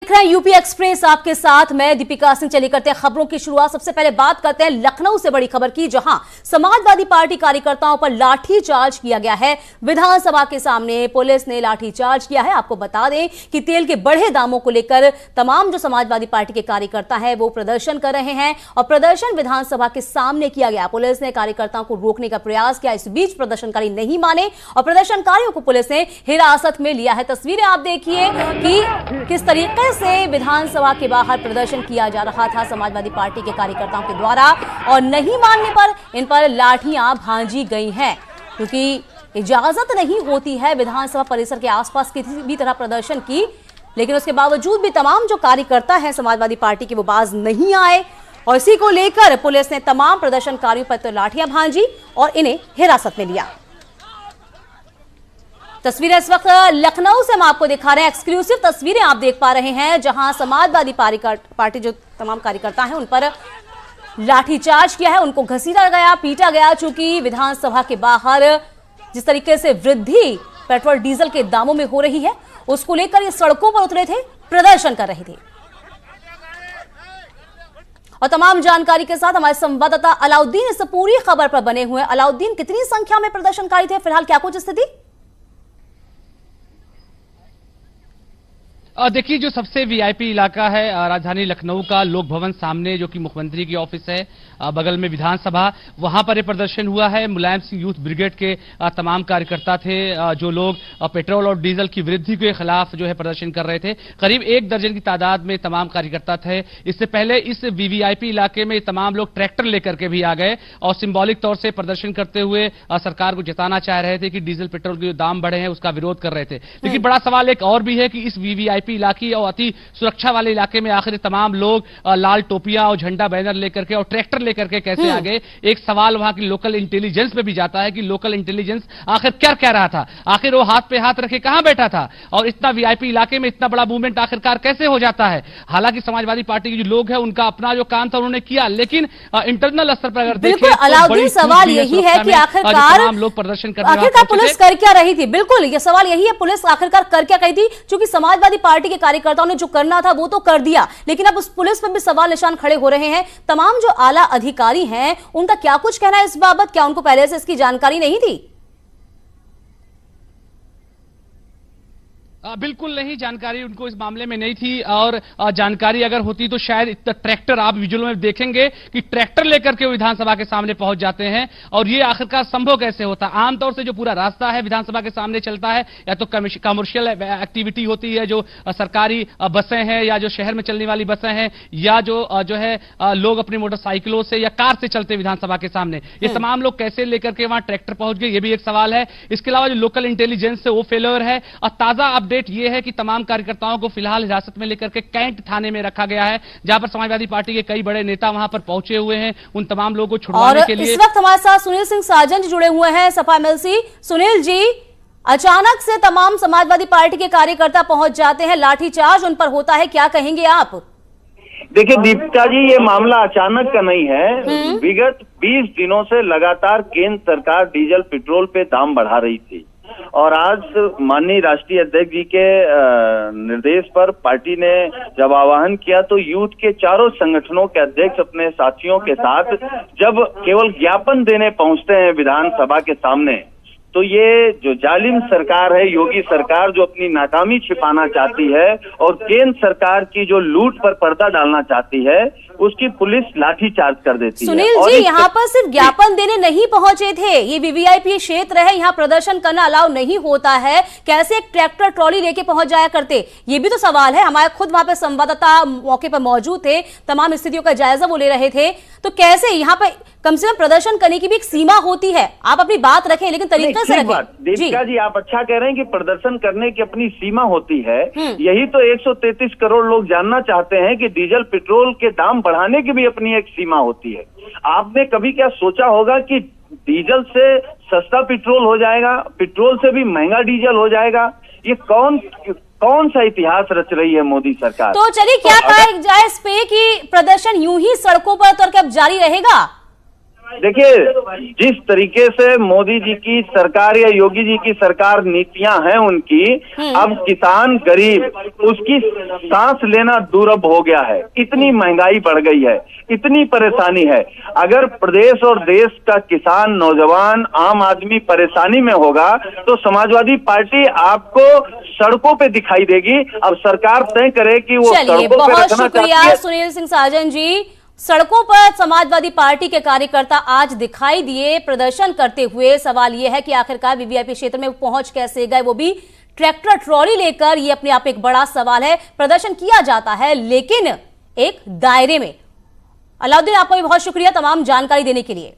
देख रहे हैं यूपी एक्सप्रेस, आपके साथ मैं दीपिका सिंह। चली करते हैं खबरों की शुरुआत। सबसे पहले बात करते हैं लखनऊ से बड़ी खबर की, जहां समाजवादी पार्टी कार्यकर्ताओं पर लाठीचार्ज किया गया है। विधानसभा के सामने पुलिस ने लाठीचार्ज किया है। आपको बता दें कि तेल के बढ़े दामों को लेकर तमाम जो समाजवादी पार्टी के कार्यकर्ता हैं वो प्रदर्शन कर रहे हैं और प्रदर्शन विधानसभा के सामने किया गया। पुलिस ने कार्यकर्ताओं को रोकने का प्रयास किया। इस बीच प्रदर्शनकारी नहीं माने और प्रदर्शनकारियों को पुलिस ने हिरासत में लिया है। तस्वीरें आप देखिए कि किस तरीके से विधानसभा के बाहर प्रदर्शन किया जा रहा था समाजवादी पार्टी के कार्यकर्ताओं के द्वारा, और नहीं मानने पर इन पर लाठियां भांजी गई हैं, क्योंकि इजाजत नहीं होती है विधानसभा परिसर के आसपास किसी भी तरह प्रदर्शन की। लेकिन उसके बावजूद भी तमाम जो कार्यकर्ता हैं समाजवादी पार्टी के वो बाज नहीं आए और इसी को लेकर पुलिस ने तमाम प्रदर्शनकारियों पर तो लाठियां भांजी और इन्हें हिरासत में लिया। तस्वीरें इस वक्त लखनऊ से हम आपको दिखा रहे हैं, एक्सक्लूसिव तस्वीरें आप देख पा रहे हैं, जहां समाजवादी पार्टी जो तमाम कार्यकर्ता हैं उन पर लाठीचार्ज किया है, उनको घसीटा गया, पीटा गया। चूंकि विधानसभा के बाहर जिस तरीके से वृद्धि पेट्रोल डीजल के दामों में हो रही है उसको लेकर ये सड़कों पर उतरे थे, प्रदर्शन कर रहे थे। और तमाम जानकारी के साथ हमारे संवाददाता अलाउद्दीन इस पूरी खबर पर बने हुए हैं। अलाउद्दीन, कितनी संख्या में प्रदर्शनकारी थे, फिलहाल क्या कुछ स्थिति? देखिए, जो सबसे वीआईपी इलाका है राजधानी लखनऊ का, लोक भवन सामने जो कि मुख्यमंत्री की ऑफिस है, बगल में विधानसभा, वहां पर यह प्रदर्शन हुआ है। मुलायम सिंह यूथ ब्रिगेड के तमाम कार्यकर्ता थे जो लोग पेट्रोल और डीजल की वृद्धि के खिलाफ जो है प्रदर्शन कर रहे थे। करीब 1 दर्जन की तादाद में तमाम कार्यकर्ता थे। इससे पहले इस वीवीआईपी इलाके में तमाम लोग ट्रैक्टर लेकर के भी आ गए और सिंबॉलिक तौर से प्रदर्शन करते हुए सरकार को जताना चाह रहे थे कि डीजल पेट्रोल के जो दाम बढ़े हैं उसका विरोध कर रहे थे। लेकिन बड़ा सवाल एक और भी है कि इस वीवीआईपी इलाके और अति सुरक्षा वाले इलाके में आखिर तमाम लोग लाल टोपियां और झंडा बैनर लेकर के और ट्रैक्टर लेकर के कैसे आ गए। एक सवाल वहां की लोकल इंटेलिजेंस पे भी जाता है कि लोकल इंटेलिजेंस आखिर क्या कह रहा था, आखिर वो हाथ पे हाथ रखे कहां बैठा था और इतना वीआईपी इलाके में इतना बड़ा मूवमेंट आखिरकार कैसे हो जाता है। हालांकि समाजवादी पार्टी के जो लोग हैं उनका अपना जो काम था उन्होंने किया, लेकिन इंटरनल स्तर पर अगर देखें तो सवाल यही है कि आखिरकार लोग प्रदर्शन आखिरकार पुलिस कर क्या रही थी। बिल्कुल, ये सवाल यही है, पुलिस आखिरकार कर क्या रही थी। चूंकि समाजवादी पार्टी के कार्यकर्ताओं ने जो करना था वो तो कर दिया, लेकिन अब उस पुलिस पर भी सवाल निशान खड़े हो रहे हैं। तमाम जो आला अधिकारी हैं उनका क्या कुछ कहना है इस बाबत? क्या उनको पहले से इसकी जानकारी नहीं थी? बिल्कुल नहीं, जानकारी उनको इस मामले में नहीं थी और जानकारी अगर होती तो शायद ट्रैक्टर, आप विजुअल में देखेंगे कि ट्रैक्टर लेकर के विधानसभा के सामने पहुंच जाते हैं। और ये आखिरकार संभव कैसे होता? आमतौर से जो पूरा रास्ता है विधानसभा के सामने चलता है या तो कमर्शियल एक्टिविटी होती है, जो सरकारी बसें हैं या जो शहर में चलने वाली बसें हैं, या जो है लोग अपनी मोटरसाइकिलों से या कार से चलते विधानसभा के सामने। ये तमाम लोग कैसे लेकर के वहां ट्रैक्टर पहुंच गए, ये भी एक सवाल है। इसके अलावा जो लोकल इंटेलिजेंस है वो फेलियर है। और ताजा अपडेट यह है कि तमाम कार्यकर्ताओं को फिलहाल हिरासत में लेकर के कैंट थाने में रखा गया है, जहां पर समाजवादी पार्टी के कई बड़े नेता वहां पर पहुंचे हुए हैं उन तमाम लोगों को छुड़वाने के लिए। इस वक्त हमारे साथ सुनील सिंह साजन जुड़े हुए हैं, सपा एमएलसी। सुनील जी, अचानक से तमाम समाजवादी पार्टी के कार्यकर्ता पहुंच जाते हैं, लाठीचार्ज उन पर होता है, क्या कहेंगे आप? देखिए दीपिका जी, ये मामला अचानक का नहीं है। विगत 20 दिनों से लगातार केंद्र सरकार डीजल पेट्रोल पे दाम बढ़ा रही थी और आज माननीय राष्ट्रीय अध्यक्ष जी के निर्देश पर पार्टी ने जब आह्वान किया तो यूथ के चारों संगठनों के अध्यक्ष अपने साथियों के साथ जब केवल ज्ञापन देने पहुंचते हैं विधानसभा के सामने, तो ये जो जालिम सरकार है, योगी सरकार, जो अपनी नाकामी छिपाना चाहती है और केंद्र सरकार की जो लूट पर पर्दा डालना चाहती है, उसकी पुलिस लाठीचार्ज कर देती है। सुनील जी, यहाँ पर सिर्फ ज्ञापन देने नहीं पहुंचे थे, ये वीवीआईपी क्षेत्र है, यहाँ प्रदर्शन करना अलाउ नहीं होता है, कैसे एक ट्रैक्टर ट्रॉली लेके पहुंच जाया करते, ये भी तो सवाल है। हमारे खुद वहां पे संवाददाता मौके पर मौजूद थे, तमाम स्थितियों का जायजा वो ले रहे थे, तो कैसे यहाँ पर कम से कम प्रदर्शन करने की भी एक सीमा होती है। आप अपनी बात रखें लेकिन तरीके से रखें। दीपिका जी, आप अच्छा कह रहे हैं कि प्रदर्शन करने की अपनी सीमा होती है। यही तो 133 करोड़ लोग जानना चाहते हैं कि डीजल पेट्रोल के दाम बढ़ाने की भी अपनी एक सीमा होती है। आपने कभी क्या सोचा होगा कि डीजल से सस्ता पेट्रोल हो जाएगा, पेट्रोल से भी महंगा डीजल हो जाएगा? ये कौन सा इतिहास रच रही है मोदी सरकार? तो चलिए, क्या कहा जाए इस पे कि प्रदर्शन यूं ही सड़कों पर उतर के अब जारी रहेगा? देखिए, जिस तरीके से मोदी जी की सरकार या योगी जी की सरकार नीतियां हैं उनकी, अब किसान गरीब उसकी सांस लेना दुर्लभ हो गया है। इतनी महंगाई बढ़ गई है, इतनी परेशानी है। अगर प्रदेश और देश का किसान, नौजवान, आम आदमी परेशानी में होगा तो समाजवादी पार्टी आपको सड़कों पे दिखाई देगी। अब सरकार तय करे कि वो चलिए, सड़कों पे बहुत रखना शुक्रिया चाहती है। सुनील सिंह साजन जी। सड़कों पर समाजवादी पार्टी के कार्यकर्ता आज दिखाई दिए प्रदर्शन करते हुए। सवाल यह है कि आखिरकार वीवीआईपी क्षेत्र में पहुंच कैसे गए, वो भी ट्रैक्टर ट्रॉली लेकर। ये अपने आप एक बड़ा सवाल है। प्रदर्शन किया जाता है लेकिन एक दायरे में। अलाउद्दीन, आपका भी बहुत शुक्रिया तमाम जानकारी देने के लिए।